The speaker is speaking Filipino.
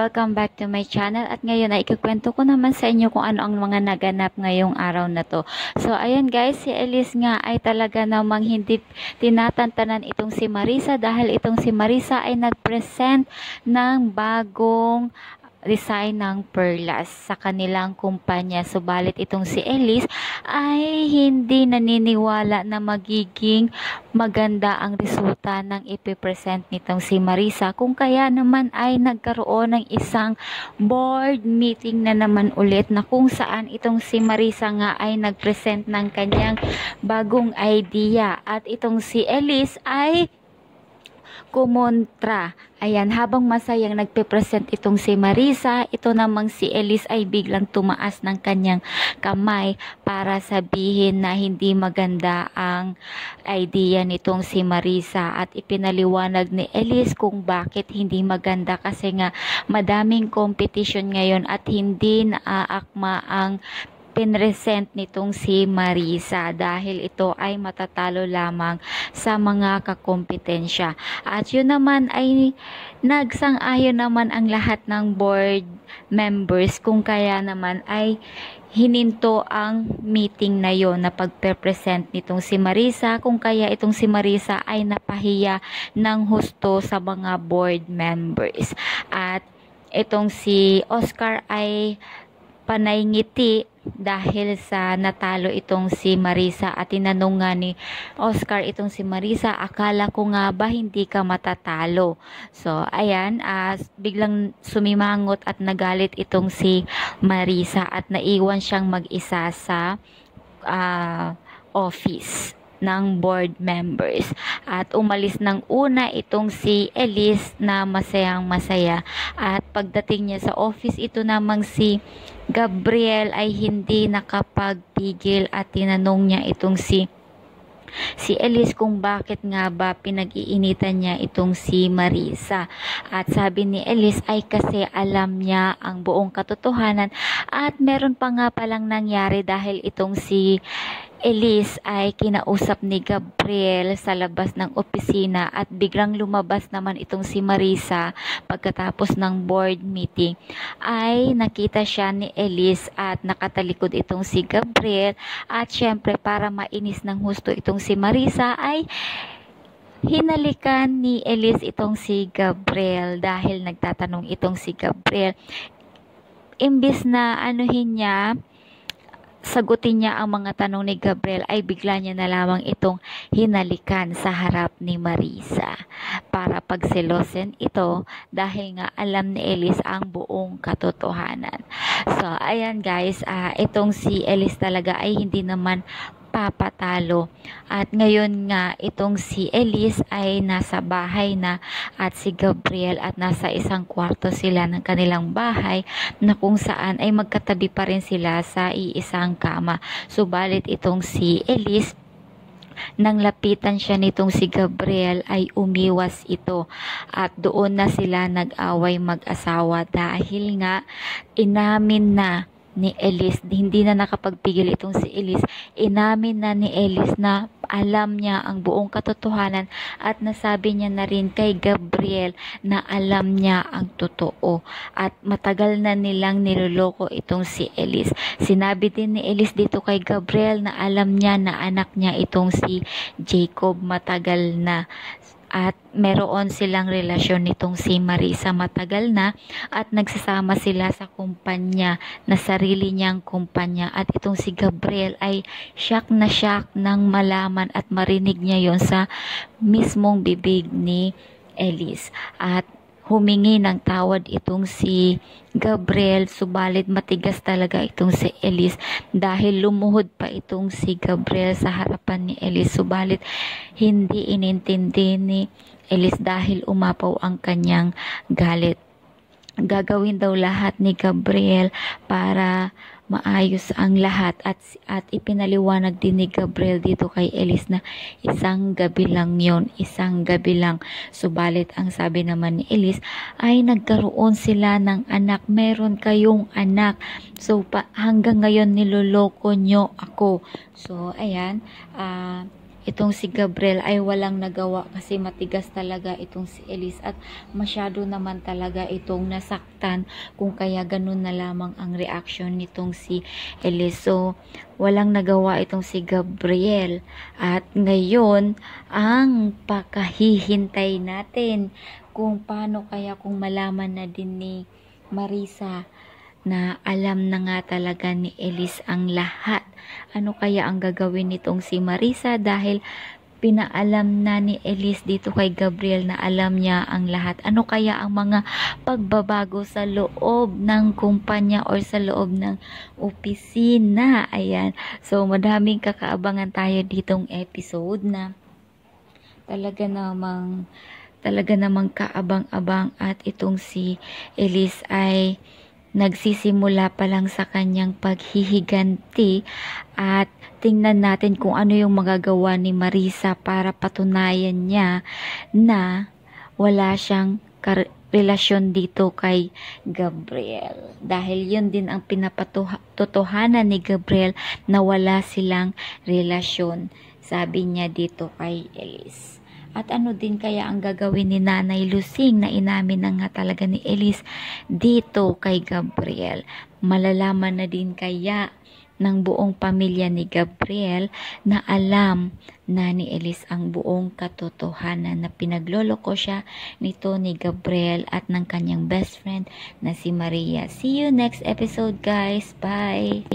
welcome back to my channel at ngayon ay ikukwento ko naman sa inyo kung ano ang mga naganap ngayong araw na to. So ayan guys, si Elise nga ay talaga namang hindi tinatantanan itong si Marisa dahil itong si Marisa ay nag-present ng bagong design ng perlas sa kanilang kumpanya. Subalit itong si Elise ay hindi naniniwala na magiging maganda ang resulta ng ipipresent nitong si Marisa, kung kaya naman ay nagkaroon ng isang board meeting na naman ulit na kung saan itong si Marisa nga ay nagpresent ng kanyang bagong idea at itong si Elise ay kumontra. Ayan, habang masayang nagpe-present itong si Marisa, ito namang si Elise ay biglang tumaas ng kanyang kamay para sabihin na hindi maganda ang idea nitong si Marisa at ipinaliwanag ni Elise kung bakit hindi maganda kasi nga madaming competition ngayon at hindi naaakma ang pinresent nitong si Marisa dahil ito ay matatalo lamang sa mga kakompetensya. At yun naman ay nagsang-ayon naman ang lahat ng board members kung kaya naman ay hininto ang meeting na yon na pagpe-present nitong si Marisa, kung kaya itong si Marisa ay napahiya ng husto sa mga board members. At itong si Oscar ay panay ngiti dahil sa natalo itong si Marisa at tinanong nga ni Oscar itong si Marisa, akala ko nga ba hindi ka matatalo? So ayan, biglang sumimangot at nagalit itong si Marisa at naiwan siyang mag-isa sa office ng board members at umalis ng una itong si Elise na masayang masaya at pagdating niya sa office, ito namang si Gabriel ay hindi nakapagpigil at tinanong niya itong si Elise kung bakit nga ba pinag-iinitan niya itong si Marisa. At sabi ni Elise ay kasi alam niya ang buong katotohanan at meron pa nga palang nangyari dahil itong si Elise ay kinausap ni Gabriel sa labas ng opisina at biglang lumabas naman itong si Marisa pagkatapos ng board meeting. Ay nakita siya ni Elise at nakatalikod itong si Gabriel at syempre para mainis ng husto itong si Marisa ay hinalikan ni Elise itong si Gabriel dahil nagtatanong itong si Gabriel. Imbis na anuhin niya, sagutin niya ang mga tanong ni Gabriel ay bigla niya na lamang itong hinalikan sa harap ni Marisa para pagselosin ito dahil nga alam ni Elise ang buong katotohanan. So ayan guys, itong si Elise talaga ay hindi naman papatalo at ngayon nga itong si Elise ay nasa bahay na at si Gabriel at nasa isang kwarto sila ng kanilang bahay na kung saan ay magkatabi pa rin sila sa iisang kama. Subalit itong si Elise, nang lapitan siya nitong si Gabriel ay umiwas ito at doon na sila nag-away mag-asawa dahil nga inamin na ni Elise, hindi na nakapagpigil itong si Elise, inamin na ni Elise na alam niya ang buong katotohanan at nasabi niya na rin kay Gabriel na alam niya ang totoo at matagal na nilang niloloko itong si Elise. Sinabi din ni Elise dito kay Gabriel na alam niya na anak niya itong si Jacob matagal na at meron silang relasyon nitong si Marisa matagal na at nagsasama sila sa kumpanya na sarili niyang kumpanya at itong si Gabriel ay shock na shock nang malaman at marinig niya yon sa mismong bibig ni Elise at humingi ng tawad itong si Gabriel, subalit matigas talaga itong si Elise dahil lumuhod pa itong si Gabriel sa harapan ni Elise, subalit hindi inintindi ni Elise dahil umapaw ang kanyang galit. Gagawin daw lahat ni Gabriel para maayos ang lahat at ipinaliwanag din ni Gabriel dito kay Elise na isang gabi lang yon, isang gabi lang. Subalit ang sabi naman ni Elise ay nagkaroon sila ng anak, meron kayong anak, so hanggang ngayon niloloko nyo ako. So ayan, itong si Gabriel ay walang nagawa kasi matigas talaga itong si Elise at masyado naman talaga itong nasaktan kung kaya ganun na lamang ang reaction nitong si Elise. So, walang nagawa itong si Gabriel at ngayon ang pakahihintay natin kung paano kaya kung malaman na din ni Marisa na alam na nga talaga ni Elise ang lahat. Ano kaya ang gagawin nitong si Marisa dahil pinaalam na ni Elise dito kay Gabriel na alam niya ang lahat. Ano kaya ang mga pagbabago sa loob ng kumpanya or sa loob ng opisina? Ayan. So, madaming kakaabangan tayo ditong episode na talaga namang kaabang-abang at itong si Elise ay nagsisimula pa lang sa kanyang paghihiganti at tingnan natin kung ano yung magagawa ni Marisa para patunayan niya na wala siyang relasyon dito kay Gabriel. Dahil yun din ang pinapatotohanan ni Gabriel na wala silang relasyon. Sabi niya dito kay Elise. At ano din kaya ang gagawin ni Nanay Lusing na inamin na nga talaga ni Elise dito kay Gabriel? Malalaman na din kaya ng buong pamilya ni Gabriel na alam na ni Elise ang buong katotohanan na pinagloloko siya nito ni Gabriel at ng kanyang best friend na si Maria. See you next episode guys. Bye!